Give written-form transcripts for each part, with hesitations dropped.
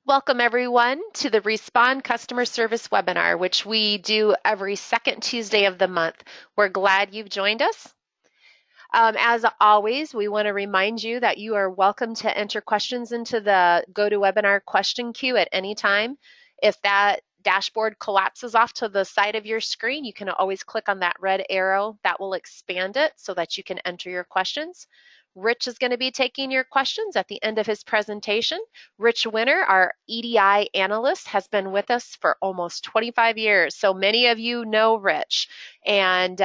Welcome everyone to the Respond Customer Service webinar, which we do every second Tuesday of the month. We're glad you've joined us. As always, we want to remind you that you are welcome to enter questions into the GoToWebinar question queue at any time. If that dashboard collapses off to the side of your screen, you can always click on that red arrow. That will expand it so that you can enter your questions. Rich is going to be taking your questions at the end of his presentation. Rich Winter, our EDI Analyst, has been with us for almost 25 years, so many of you know Rich. And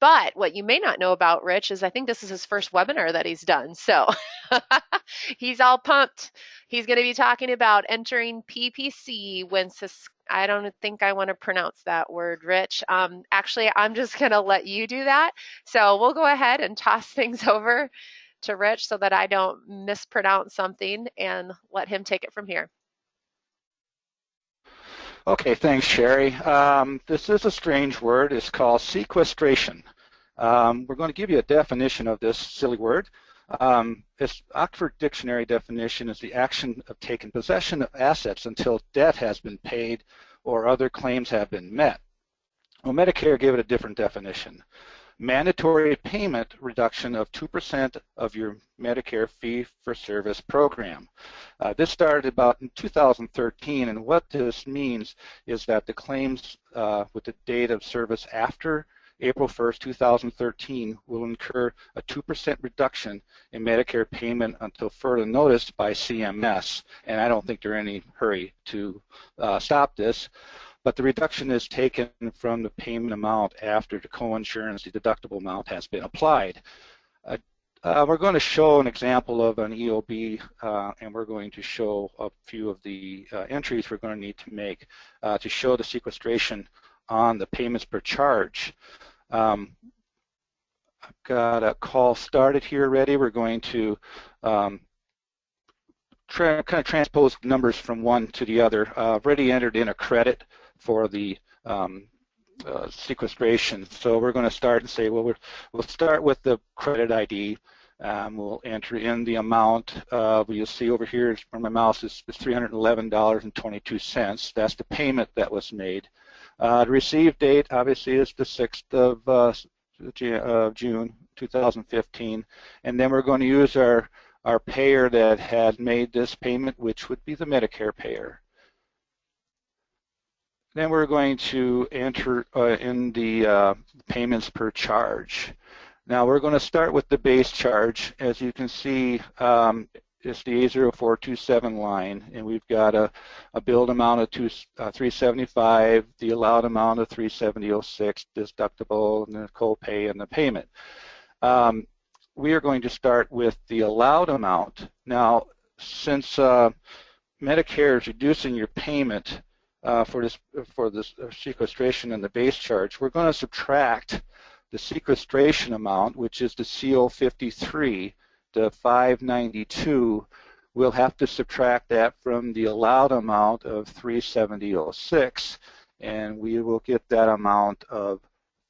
but what you may not know about Rich is I think this is his first webinar that he's done. So he's all pumped. He's going to be talking about entering PPC when I don't think I want to pronounce that word, Rich. Actually, I'm just going to let you do that. So we'll go ahead and toss things over to Rich so that I don't mispronounce something and let him take it from here. Okay, thanks, Sherry. This is a strange word. It's called sequestration. We're going to give you a definition of this silly word. Its Oxford Dictionary definition is the action of taking possession of assets until debt has been paid or other claims have been met. Well, Medicare gave it a different definition. Mandatory payment reduction of 2% of your Medicare fee-for-service program. This started about in 2013, and what this means is that the claims with the date of service after April 1st, 2013 will incur a 2% reduction in Medicare payment until further notice by CMS, and I don't think they're in any hurry to stop this. But the reduction is taken from the payment amount after the coinsurance, the deductible amount has been applied. We're going to show an example of an EOB, and we're going to show a few of the entries we're going to need to make to show the sequestration on the payments per charge. I've got a call started here ready. We're going to kind of transpose numbers from one to the other. I've already entered in a credit for the sequestration. So we're going to start and say, well, we'll start with the credit ID. We'll enter in the amount. You'll see over here where my mouse is $311.22. That's the payment that was made. The receive date obviously is the 6th of June 2015. And then we're going to use our payer that had made this payment, which would be the Medicare payer. Then we're going to enter in the payments per charge. Now we're going to start with the base charge. As you can see, it's the A0427 line, and we've got a billed amount of $375, the allowed amount of $370.06, deductible, and the copay, and the payment. We are going to start with the allowed amount. Now, since Medicare is reducing your payment for this sequestration and the base charge, we're going to subtract the sequestration amount, which is the CO53, the $592. We'll have to subtract that from the allowed amount of $370.06, and we will get that amount of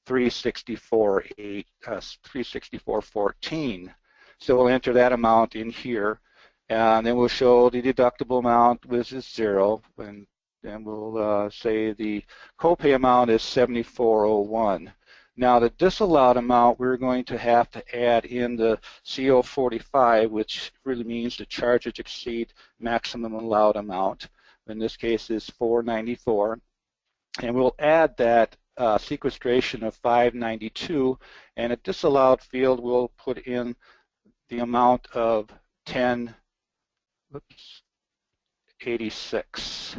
$364.14. So we'll enter that amount in here, and then we'll show the deductible amount, which is 0, and we'll say the copay amount is $74.01. Now the disallowed amount, we're going to have to add in the CO45, which really means the charges exceed maximum allowed amount. In this case is $494, and we'll add that sequestration of $592, and a disallowed field we'll put in the amount of $10.86.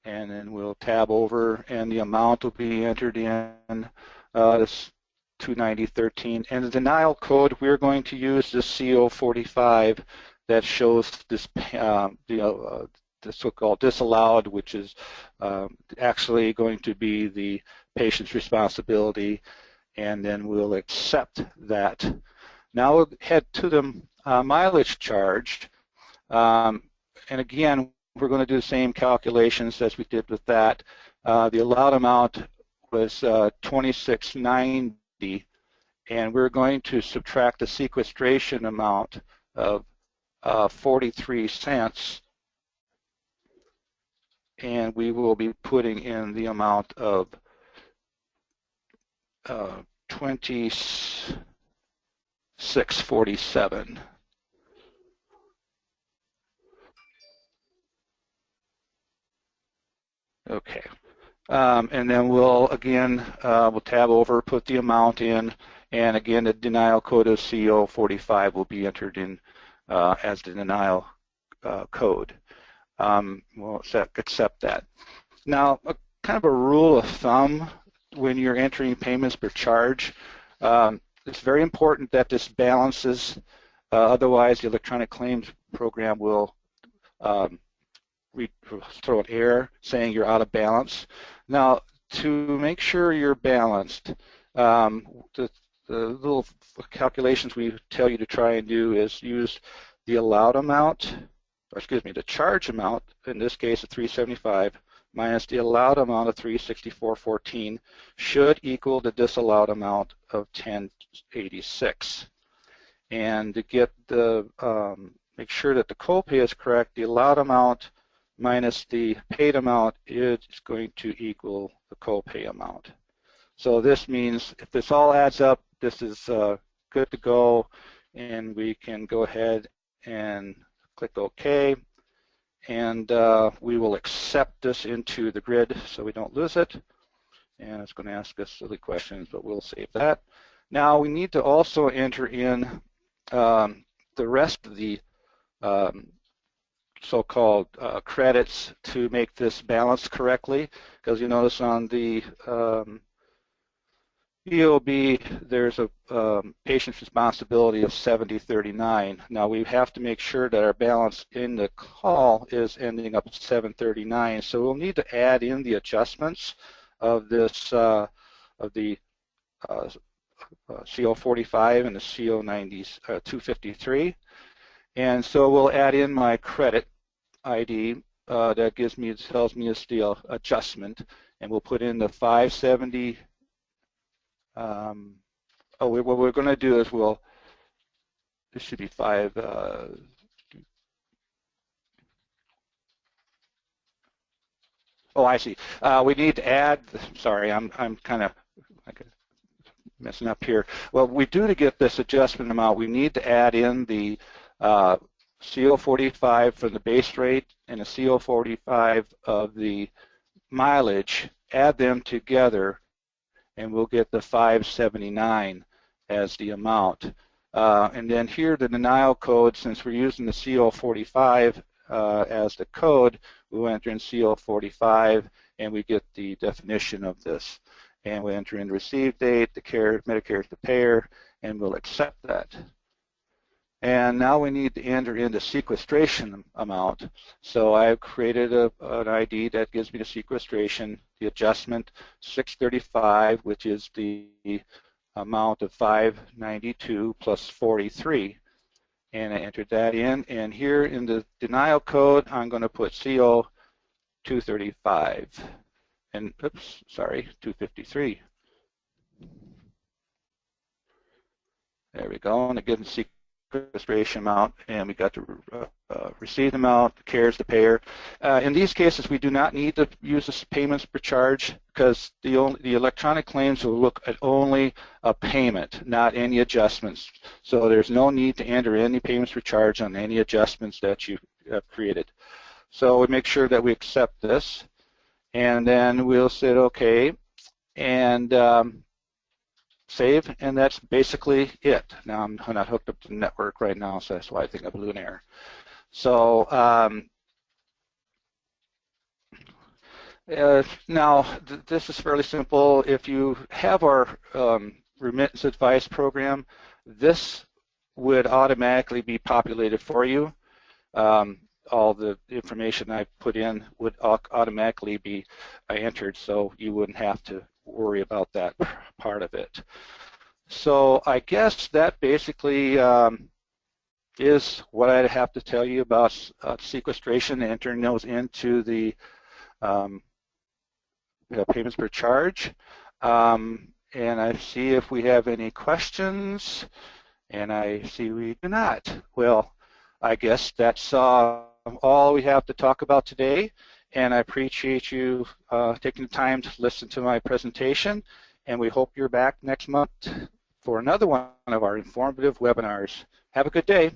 And then we'll tab over, and the amount will be entered in this $290.13. And the denial code, we're going to use this CO45 that shows this the so-called disallowed, which is actually going to be the patient's responsibility, and then we'll accept that. Now we'll head to the mileage charge, and again, we're going to do the same calculations as we did with that. The allowed amount was $26.90, and we're going to subtract the sequestration amount of 43 cents and we will be putting in the amount of 2647. Okay, and then we'll again we'll tab over, put the amount in, and again the denial code of CO45 will be entered in as the denial code. We'll accept that. Now, kind of a rule of thumb when you're entering payments per charge, it's very important that this balances, otherwise the electronic claims program will throw an error saying you're out of balance. Now, to make sure you're balanced, the little calculations we tell you to try and do is use the allowed amount, or excuse me, the charge amount, in this case of 375, minus the allowed amount of 364.14 should equal the disallowed amount of 1086. And to get the make sure that the copay is correct, the allowed amount minus the paid amount is going to equal the copay amount. So this means if this all adds up, this is good to go, and we can go ahead and click OK, and we will accept this into the grid so we don't lose it. And it's going to ask us silly questions, but we'll save that. Now we need to also enter in the rest of the so-called credits to make this balance correctly, because you notice on the EOB there's a patient's responsibility of 7039. Now we have to make sure that our balance in the call is ending up at 739, so we'll need to add in the adjustments of this of the CO45 and the CO90s 253. And so we'll add in my credit ID that tells me it's the adjustment, and we'll put in the 570. What we're going to do is this should be 5. Oh, I see. We need to add. Sorry, I'm kind of messing up here. Well, we do to get this adjustment amount, we need to add in the CO45 from the base rate and the CO45 of the mileage, add them together, and we'll get the 579 as the amount. And then here the denial code, since we're using the CO45 as the code, we'll enter in CO45 and we get the definition of this. And we enter in the receive date, the Medicare is the payer, and we'll accept that. And now we need to enter in the sequestration amount. So I've created an ID that gives me the sequestration, the adjustment 635, which is the amount of 592 plus 43. And I entered that in. And here in the denial code, I'm going to put CO 235. And oops, sorry, 253. There we go. And it gives me sequestration amount, and we got the received amount, the CARES, the payer. In these cases, we do not need to use the payments per charge because the electronic claims will look at only a payment, not any adjustments. So there's no need to enter any payments per charge on any adjustments that you have created. So we make sure that we accept this, and then we'll say OK, and save, and that's basically it. Now I'm not hooked up to the network right now, so that's why I think I blew an error. So now this is fairly simple. If you have our remittance advice program, this would automatically be populated for you. All the information I put in would automatically be entered, so you wouldn't have to worry about that part of it. So I guess that basically is what I'd have to tell you about sequestration, entering those into the payments per charge. And I see if we have any questions, and I see we do not. Well, I guess that's all we have to talk about today. and I appreciate you taking the time to listen to my presentation, and we hope you're back next month for another one of our informative webinars. Have a good day.